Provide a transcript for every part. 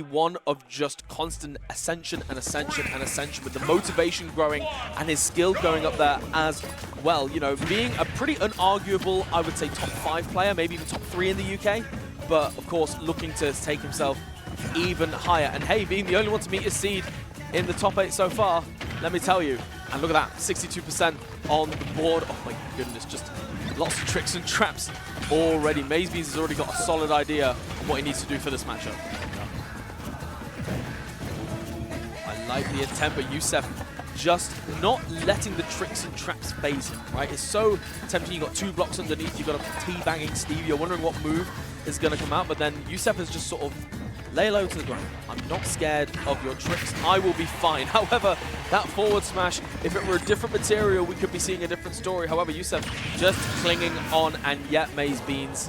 one of just constant ascension and ascension and ascension, with the motivation growing and his skill going up there as well. You know, being a pretty unarguable, I would say, top 5 player, maybe even top 3 in the UK, but of course looking to take himself even higher. And hey, being the only one to meet his seed in the top 8 so far, let me tell you. And look at that, 62% on the board. Oh my goodness, just lots of tricks and traps already. MazeBeans has already got a solid idea of what he needs to do for this matchup. I like the attempt, but Yousef just not letting the tricks and traps phase him, right? It's so tempting. You got 2 blocks underneath, you've got a teabagging Steve, you're wondering what move is going to come out, but then Yousef is just sort of lay low to the ground. I'm not scared of your tricks. I will be fine. However, that forward smash, if it were a different material, we could be seeing a different story. However, Yousef just clinging on, and yet MazeBeans,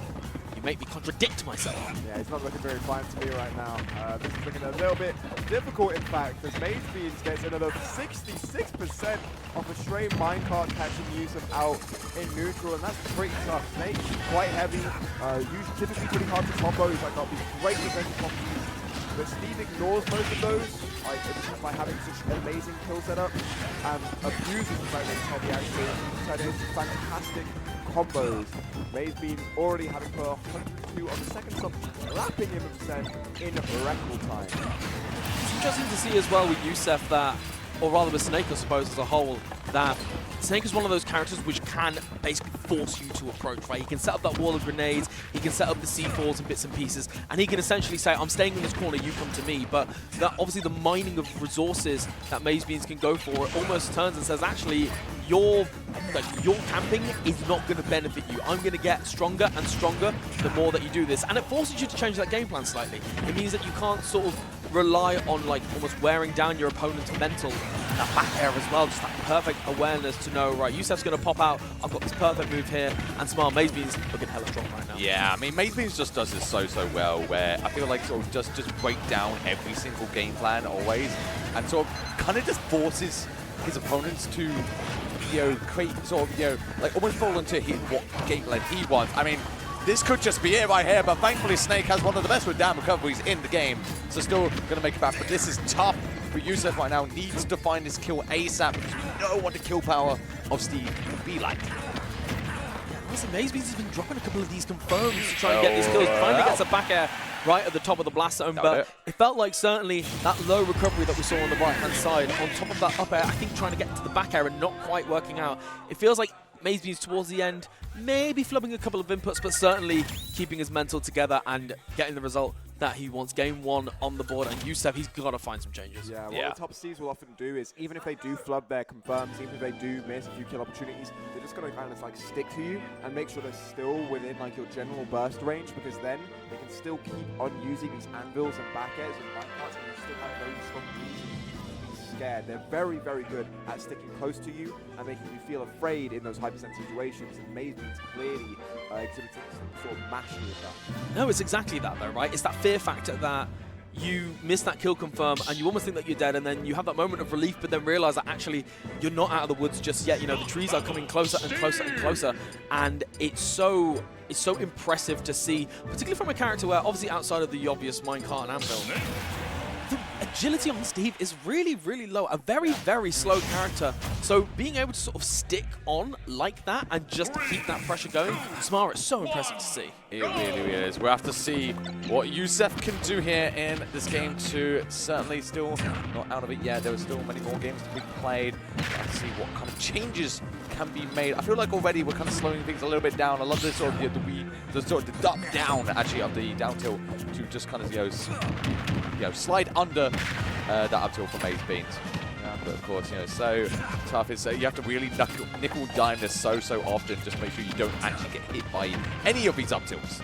you make me contradict myself. Yeah, it's not looking very fine to me right now. This is looking a little bit difficult, in fact, as MazeBeans gets another 66% of a stray minecart catching Yousef out in neutral, and that's pretty tough. Snake, quite heavy, usually typically pretty hard to combo. He's like got these great defensive combos, but Steve ignores most of those by having such an amazing kill setup and abuses the fact that he's heavy actually. So there's fantastic combos. MazeBeans already having put 102 on the second stop, lapping him in record time. It's interesting to see as well with Yousef that, or rather with Snake I suppose as a whole, that Snake is one of those characters which can basically force you to approach, right? He can set up that wall of grenades, he can set up the C4s and bits and pieces, and he can essentially say, I'm staying in this corner, you come to me. But that, obviously the mining of resources that MazeBeans can go for, it almost turns and says, actually, your camping is not going to benefit you. I'm going to get stronger and stronger the more that you do this. And it forces you to change that game plan slightly. It means that you can't sort of rely on like almost wearing down your opponent's mental. That back air as well, just that perfect awareness to know, right, Yousef's going to pop out, I've got this perfect move here, and Smart MazeBeans looking hella strong right now. Yeah, I mean, MazeBeans just does this so well, where I feel like sort of just break down every single game plan always, and sort of kind of just forces his opponents to, you know, create sort of, you know, like almost fall into what game plan he wants. I mean, this could just be it right here, but thankfully Snake has one of the best with down recoveries in the game, so still going to make it back. But this is tough for Yousef right now. Needs to find his kill ASAP because we know what the kill power of Steve can be like. Honestly, MazeBeans has been dropping a couple of these confirms to try and get these kills. Finally gets a back air right at the top of the blast zone, but it felt like certainly that low recovery that we saw on the right-hand side, on top of that up air, I think trying to get to the back air and not quite working out. It feels like MazeBeans towards the end, maybe flubbing a couple of inputs, but certainly keeping his mental together and getting the result that he wants. Game 1 on the board, and Yousef, he's got to find some changes. Yeah, what the top C's will often do is, even if they do flub their confirms, even if they do miss a few kill opportunities, they're just going to kind of like stick to you and make sure they're still within like your general burst range, because then they can still keep on using these anvils and back airs and back parts, and you still have very strong reason to be scared. They're very, very good at sticking close to you and making you feel afraid in those high percent situations, and MazeBeans clearly exhibiting some sort of mastery of that. No, it's exactly that though, right? It's that fear factor that you miss that kill confirm and you almost think that you're dead, and then you have that moment of relief, but then realize that actually you're not out of the woods just yet. You know, the trees are coming closer and closer and closer, and it's so impressive to see, particularly from a character where obviously outside of the obvious minecart and anvil, the agility on Steve is really, really low. A very, very slow character. So being able to sort of stick on like that and just keep that pressure going, Smart, it's so impressive to see. It really is. We'll have to see what Yousef can do here in this game too. Certainly still not out of it yet. There are still many more games to be played. We'll have to see what kind of changes can be made. I feel like already we're kind of slowing things a little bit down. I love this sort of the duck down actually of the down tilt to just kind of slide under that up tilt for MazeBeans. But of course, so tough. It's you have to really nickel dime this so often, just to make sure you don't actually get hit by any of these up tilts.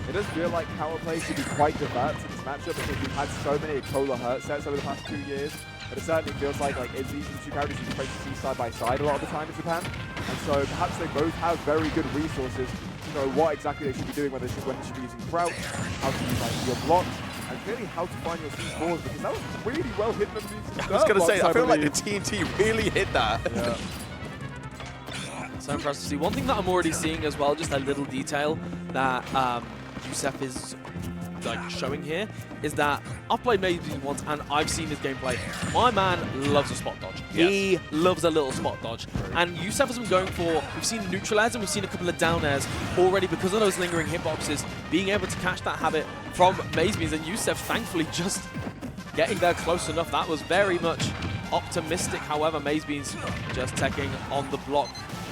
It does feel like power play should be quite diverse in this matchup, because we've had so many Cola hurt sets over the past 2 years. But it certainly feels like it's these two characters you can see side by side a lot of the time in Japan. And so perhaps they both have very good resources to know what exactly they should be doing, when they should be using crouch, how to use like your blocks, and really how to find your C4s, because that was really well hidden underneath. I was going to say, I feel like the TNT really hit that. Yeah. So impressive to see. One thing that I'm already seeing as well, just a little detail that Yousef is like showing here is that I've played MazeBeans once and I've seen his gameplay. My man loves a spot dodge. Yes. He loves a little spot dodge. And Yousef has been going for, we've seen neutral airs and we've seen a couple of down airs already because of those lingering hitboxes, being able to catch that habit from MazeBeans, and Yousef thankfully just getting there close enough. That was very much optimistic. However, MazeBeans just teching on the block.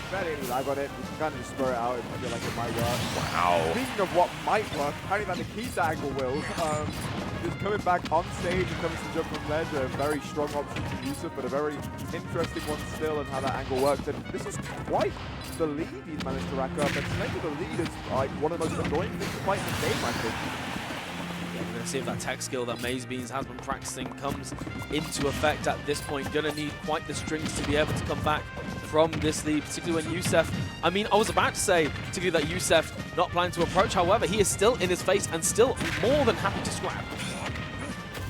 Very lag on it. You can kind of just spur it out if you feel like it might work. Wow. Speaking of what might work, apparently that the keys angle will. Just coming back on stage and coming to jump from ledge, a very strong option to Yousef, but a very interesting one still and how that angle works. And this is quite the lead he's managed to rack up. And Snake the lead is like one of the most annoying things to fight in the game, I think. Yeah, we're going to see if that tech skill that MazeBeans has been practicing comes into effect at this point. Going to need quite the strings to be able to come back from this lead, particularly when Yousef, I mean, I was about to say, particularly that Yousef not planning to approach, however, he is still in his face and still more than happy to scrap.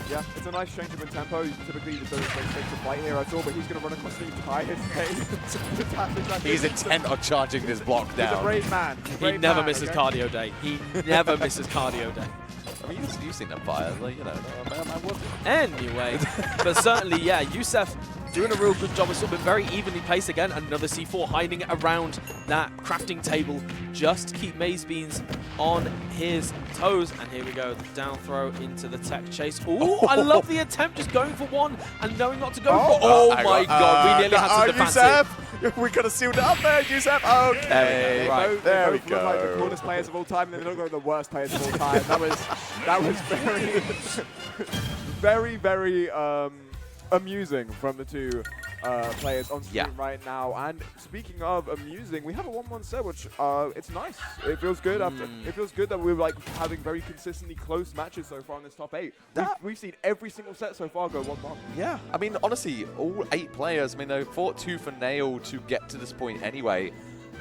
Yeah, it's a nice change of in tempo. Typically, the Snake takes a fight here at all, but he's going to run across the entire stage. He's intent on charging this block down. He's a brave man. He never misses cardio day. He never misses cardio day. I mean, you've seen them fire, like, you know, man would. Anyway, but certainly, yeah, Yousef doing a real good job. It's sort of been very evenly paced again. Another C4 hiding around that crafting table just to keep MazeBeans on his toes. And here we go, the down throw into the tech chase. Ooh, I love the attempt, just going for one and knowing not to go for. Oh my God, we nearly had to defense it. We could have sealed it up there, Yousef. Okay, Right, there we go. Like the coolest players of all time, and they look like the worst players of all time. That was very amusing from the two players on screen right now. And speaking of amusing, we have a 1-1 set, which it's nice. It feels good after. It feels good that we're like having very consistently close matches so far in this top 8. We've seen every single set so far go 1-1. Yeah, I mean, honestly, all 8 players, I mean, they fought tooth and nail to get to this point anyway,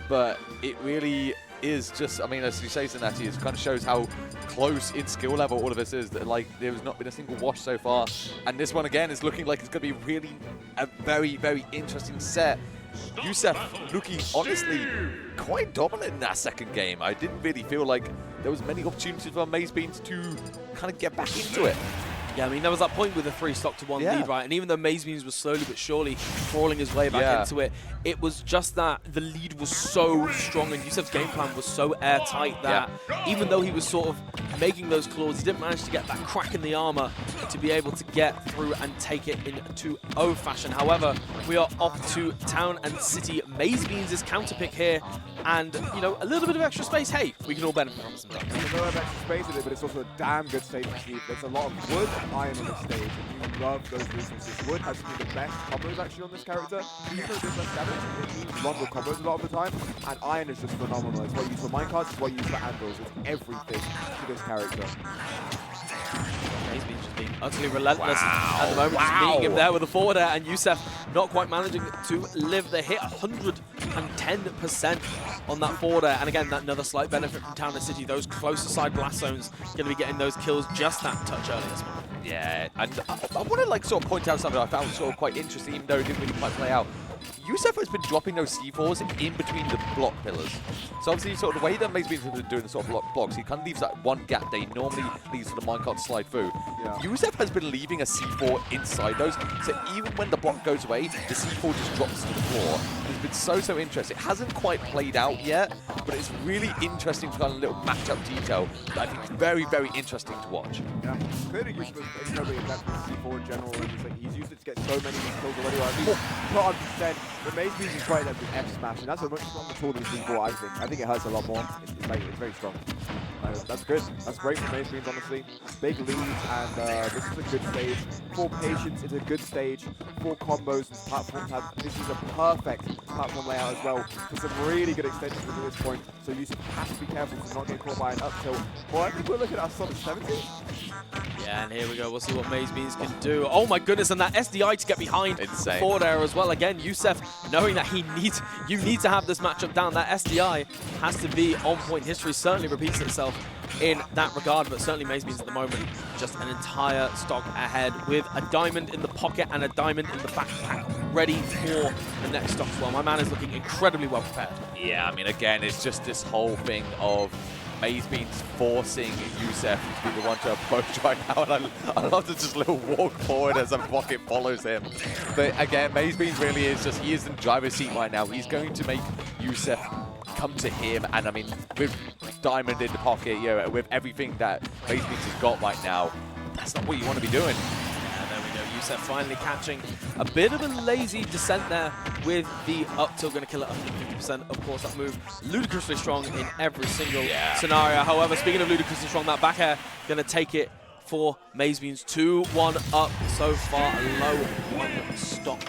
but it really is just, I mean, as you say, Yousef2AT, it kind of shows how close in skill level all of this is, that like there has not been a single wash so far, and this one again is looking like it's going to be really a very interesting set. Yousef looking honestly quite dominant in that second game. I didn't really feel like there was many opportunities for MazeBeans to kind of get back into it. Yeah, I mean, there was that point with a 3-stock-to-1 lead, right? And even though MazeBeans was slowly but surely crawling his way back into it, it was just that the lead was so strong and Yousef's game plan was so airtight that even though he was sort of making those claws, he didn't manage to get that crack in the armor to be able to get through and take it in 2-0 fashion. However, we are off to Town and City. MazeBeans is counterpick here, and, you know, a little bit of extra space. Hey, we can all benefit from some. There's a little bit of extra space in it, but it's also a damn good stage to keep. There's a lot of wood and iron on this stage, and you love those resources. Wood has some of the best combos actually on this character. Even though there's less damage, it needs longer combos a lot of the time, and iron is just phenomenal. It's what you use for minecarts, it's what you use for anvils. It's everything to this character. MazeBeans just being utterly relentless at the moment, just meeting him there with a forward air, and Yousef not quite managing to live the hit. 110% on that forward air, and again, that another slight benefit from Town and City. Those closer side blast zones going to be getting those kills just that touch early this month. Yeah, and I want to like sort of point out something I found sort of quite interesting, even though it didn't really quite play out. Yousef has been dropping those C4s in between the block pillars. So obviously, sort of the way that MazeBeans has been doing the sort of blocks, he kind of leaves that one gap that he normally leaves for the minecart to slide through. Yousef has been leaving a C4 inside those, so even when the block goes away, the C4 just drops to the floor. It's been so interesting. It hasn't quite played out yet, but it's really interesting to kind of little matchup detail that I think is very interesting to watch. Yeah, clearly Yousef is incredibly adept with C4 in general. He's used it to get so many kills already. I mean, not understand. The MazeBeans is quite adept with F smash, and that's a much stronger tool than C4. I think. I think it hurts a lot more. It's very strong. That's good. That's great for MazeBeans, honestly. Big lead, and this is a good stage. For patience, it's a good stage. For combos and platforms, this is a perfect platform layout as well for some really good extensions at this point. So you have to be careful to not get caught by an up tilt. Well, I think we're looking at a solid 70. Yeah, and here we go. We'll see what MazeBeans can do. Oh my goodness, and that SDI to get behind Insane. the forward air as well. Again, Yousef knowing that you need to have this matchup down. That SDI has to be on point. History certainly repeats itself in that regard, but certainly MazeBeans at the moment just an entire stock ahead with a diamond in the pocket and a diamond in the backpack ready for the next stock as well. My man is looking incredibly well prepared. Yeah, I mean, again, it's just this whole thing of MazeBeans forcing Yousef to be the one to approach right now, and I love the just little walk forward as a rocket follows him. But again, MazeBeans really is just, he is in driver's seat right now. He's going to make Yousef come to him, and I mean, with Diamond in the pocket, you know, with everything that MazeBeans has got right now, that's not what you want to be doing. There we go, Yousef finally catching a bit of a lazy descent there with the up tilt, going to kill it 150%. Of course, that move ludicrously strong in every single scenario. However, speaking of ludicrously strong, that back air going to take it for MazeBeans. 2-1 up so far, a low one-stop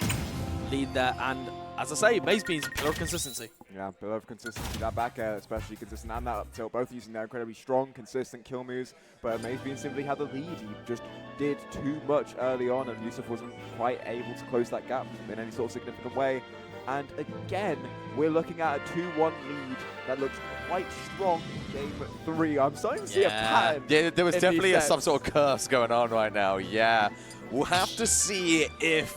lead there. And as I say, MazeBeans, pillar of consistency. Yeah, pillar of consistency. That back air especially consistent, and that up tilt, both using their incredibly strong, consistent kill moves. But MazeBeans simply had the lead. He just did too much early on, and Yousef wasn't quite able to close that gap in any sort of significant way. And again, we're looking at a 2-1 lead that looks quite strong in Game 3. I'm starting to see a pattern. Yeah, there was definitely some sort of curse going on right now. Yeah, we'll have to see if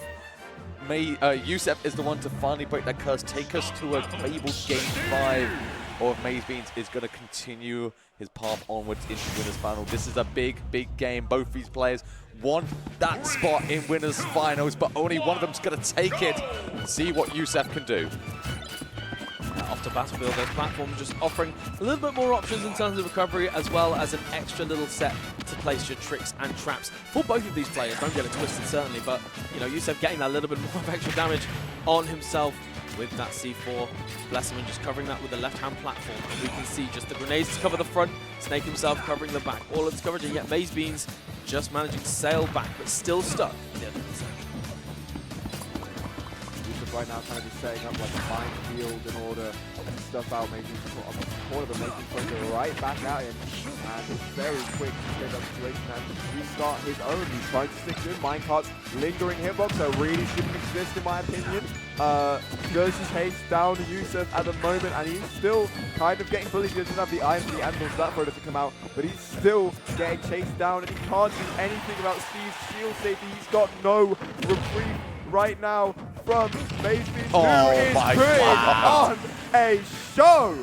Yousef is the one to finally break that curse, take us to a fabled Game 5, or if MazeBeans is going to continue his path onwards into Winners Final. This is a big, big game. Both these players want that spot in Winners Finals, but only one of them's going to take it. See what Yousef can do. Off to Battlefield, those platforms just offering a little bit more options in terms of recovery, as well as an extra little set to place your tricks and traps for both of these players. Don't get it twisted, certainly, but you know, Yousef getting that little bit more of extra damage on himself with that C4. Blesserman just covering that with the left-hand platform, and we can see just the grenades to cover the front, Snake himself covering the back. All of this coverage, and yet MazeBeans just managing to sail back, but still stuck at the end of the second. Right now, kind of just setting up like a minefield in order to stuff out, making up a corner, but making further right back at him. And it's very quick to get that situation and restart his own. He's trying to stick to minecarts, lingering hitbox, so really shouldn't exist in my opinion. Does his haste down Yousef at the moment, and he's still kind of getting bullied. He doesn't have the eyes and the anvils that for it to come out, but he's still getting chased down, and he can't do anything about Steve's shield safety. He's got no reprieve right now from MazeBeans, who is putting on a show.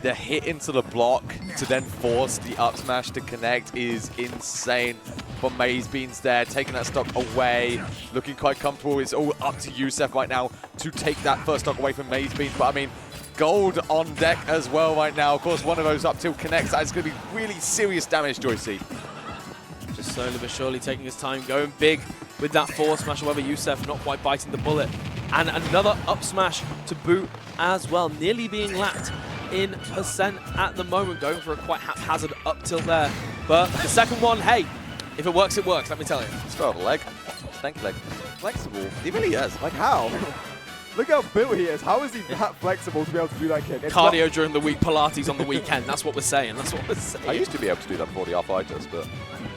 The hit into the block to then force the up smash to connect is insane from MazeBeans there, taking that stock away, looking quite comfortable. It's all up to Yousef right now to take that first stock away from MazeBeans, but I mean, gold on deck as well right now. Of course, one of those up tilt connects. That's going to be really serious damage, Joycey. Just slowly but surely taking his time, going big with that forward smash. However, Yousef not quite biting the bullet. And another up smash to boot as well, nearly being lapped in percent at the moment, going for a quite haphazard up tilt there. But the second one, hey, if it works, let me tell you. It's got a leg. Thank leg. Flexible. He really is. Like how? Look how built he is. How is he that flexible to be able to do that kick? It's cardio during the week, Pilates on the weekend. That's what we're saying. That's what we're saying. I used to be able to do that before the arthritis, but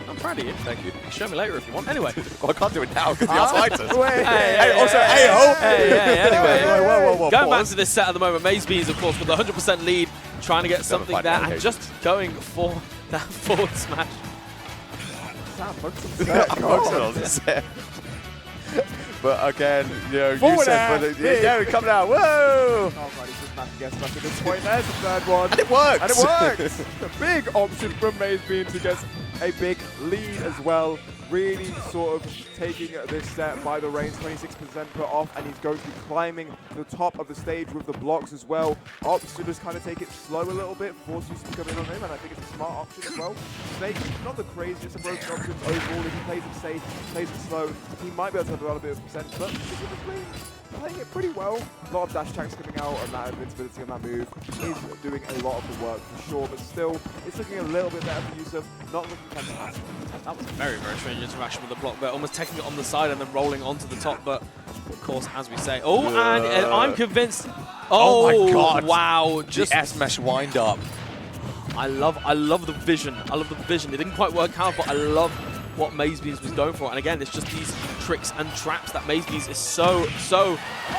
I'm proud of you. thank you. Show me later if you want. Anyway. Well, I can't do it now because the arthritis. Anyway. Whoa, going back to this set at the moment, MazeBeans, of course, with a 100% lead, trying to get something there, and just going for that forward smash. Sam, I'm focusing on this set. But again, you know, Forward Yousef, yeah, we come down. Whoa! Oh god, he's just managed to get stuck at this point. There's the third one. And it works! And it works! A big option from MazeBeans to get a big lead as well. Really sort of taking this set by the reins, 26% put off, and he's going to be climbing to the top of the stage with the blocks as well. Opts to just kind of take it slow a little bit, force Yousef to come in on him, and I think it's a smart option as well. Snake, not the craziest of broken options overall. If he plays it safe, plays it slow, he might be able to have a little bit of percent, but playing it pretty well. A lot of dash attacks coming out, and that invincibility on that move is doing a lot of the work for sure, but still, it's looking a little bit better for Yousef, not looking fantastic. That was a very, very strange interaction with the block there, almost taking it on the side and then rolling onto the top, but of course, as we say, and I'm convinced, oh my god, wow, just the S-mesh wind up. I love the vision, it didn't quite work out, but I love what MazeBeans was going for, and again, it's just these tricks and traps that MazeBeans is so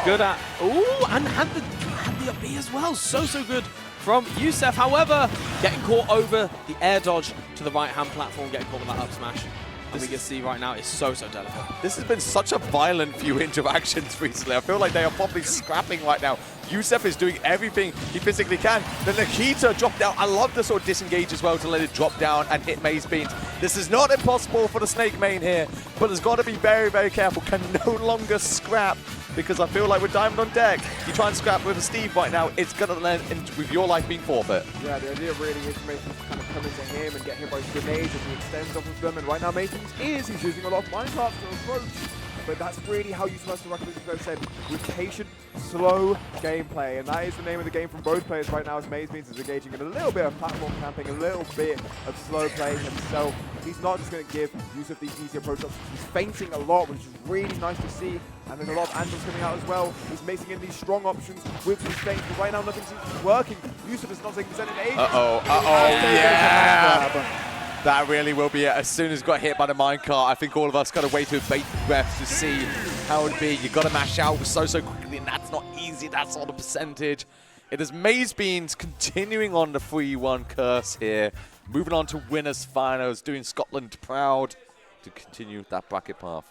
good at. Ooh, and had the up B as well, so good from Yousef. However, getting caught over the air dodge to the right-hand platform, getting caught with that up smash. And we can see right now is so delicate. This has been such a violent few interactions recently. I feel like they are probably scrapping right now. Yousef is doing everything he physically can. The Nikita dropped down. I love the sort of disengage as well to let it drop down and hit MazeBeans. This is not impossible for the Snake main here, but has got to be very, very careful. Can no longer scrap, because I feel like with Diamond on deck, you try and scrap with a Steve right now, it's going to end with your life being forfeit. Yeah, the idea really is to make him kind of come into him and get hit by grenades as he extends off of them. And right now, MazeBeans he's using a lot of minecarts to approach. But that's really how Yousef has to work, as you said, with patient, slow gameplay. And that is the name of the game from both players right now, as MazeBeans is engaging in a little bit of platform camping, a little bit of slow play himself. He's not just going to give Yousef these easy approach options. He's feinting a lot, which is really nice to see. And there's a lot of angles coming out as well. He's mixing in these strong options with these feints, but right now nothing seems to be working. Yousef is not taking percent in ages. Yeah! That really will be it. As soon as got hit by the minecart, I think all of us got to wait with bated breath to see how it'd be. You got to mash out so quickly, and that's not easy. That's not a percentage. It is MazeBeans continuing on the 3-1 curse here, moving on to winners finals, doing Scotland proud to continue that bracket path.